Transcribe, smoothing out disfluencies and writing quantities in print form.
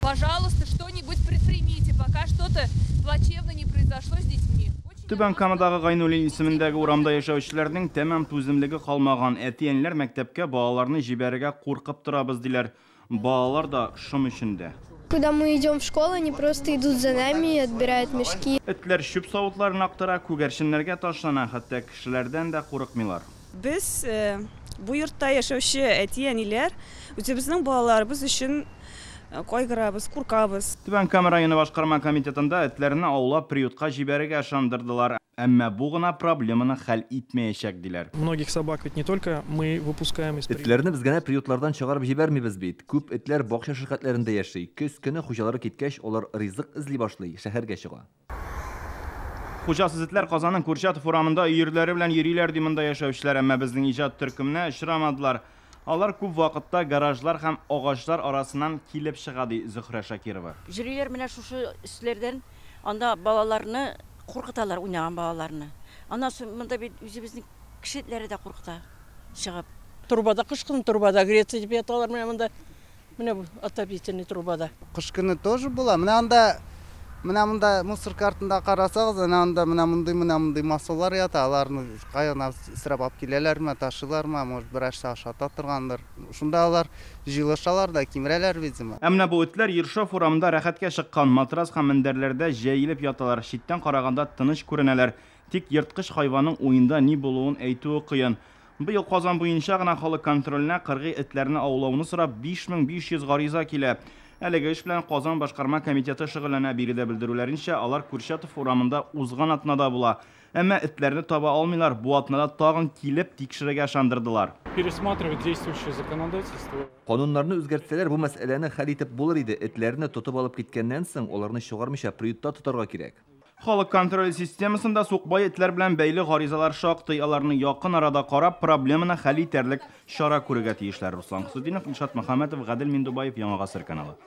Пожалуйста, что-нибудь предпримите, пока что-то плачевно не произошло с детьми. Түбән Камадагы Гайнули исемендәге урамда яшәүчеләрнең тәмам түземлеге калмаган әтиәнләр мәктәпкә балаларны җибәрергә куркып торабыз диләр. Балалар да шом эчендә. Когда мы идем в школу, они просто идут за нами и отбирают мешки. Этләр чүп савытларын актара, күгәрченнәргә ташлана, хәтта кешеләрдән дә курыкмыйлар. Без бу йортта яшәүче әти-әниләр үзебезнең балаларыбыз өчен кайгырабыз, куркабыз. Түбән Кама районы башкарма комитетында этләрне аулап приютка җибәрергә ышандырдылар. Әмма бу гына проблеманы хәл итмәячәк диләр. Многих собак ведь не только мы выпускаем из приюта. Этләрне без генә приютлардан чыгарып җибәрмибез бит. Күп этләр бакча ширкәтләрендә яши. Көз көне хуҗалары киткәч, алар ризык эзли башлый, шәһәргә чыга. Хуҗасыз этләр Казанның Курчатов урамында өерләре белән йөриләр ди монда яшәүчеләр, әмма безнең иҗат төркеменә очрамадылар. Алар күп вакытта гаражлар һәм агачлар арасыннан килеп чыга ди Зөһрә Шакирова. Жүриләр менә шушы өсләрдән анда балаларны куркыталар, уйнаган балаларны. Аннан соң монда бит үзебезнең кешеләре дә куркыта чыгып. Трубада кышкын трубада Греция дип яталар менә бу отопительный трубада. Кыш көне тоже була. Менә монда мусор картында карасагыз, анда мондай массалар ята, аларны каяна исрап алып киләләрме, ташылармы, может берәр шата торгандыр. Шунда алар җыелышалар да кимерәләр видимо. Әмма бу этләр Ершов урамында рәхәткә чыккан матрас һәм мендәрләрдә җәелеп яталар. Читтән караганда тыныч күренәләр. Тик ерткыч хайванның уенда ни булуын әйтүе кыен. Быел Казан буенча гына халык контрольнә кыргый этләрне аулауны сорап 5500 гариза килә. Әлеге эш белән Казан башкарма комитеты шөгыльләнә, биредә белдерүләренчә, алар Курчатов урамында узган атнада була. Әмма этләрне таба алмыйлар, бу атнада тагын килеп тикшерергә ышандырдылар. Пересматривать действующее законодательство. Кануннарны үзгәртсәләр, бу мәсьәләне хәл итеп булыр иде. Этләрне тотып алып киткәннән соң, аларны чыгармыйча приютта тотарга кирәк. Халык контроль системасында сукбай этләр белән бәйле гаризалар шактый, аларны якын арада карап, проблеманы хәл итәрлек чара күрергә тиешләр. Руслан Хусудинов, Илшат Мөхәммәтов, Гадел Миндубаев, Яңа Гасыр каналы.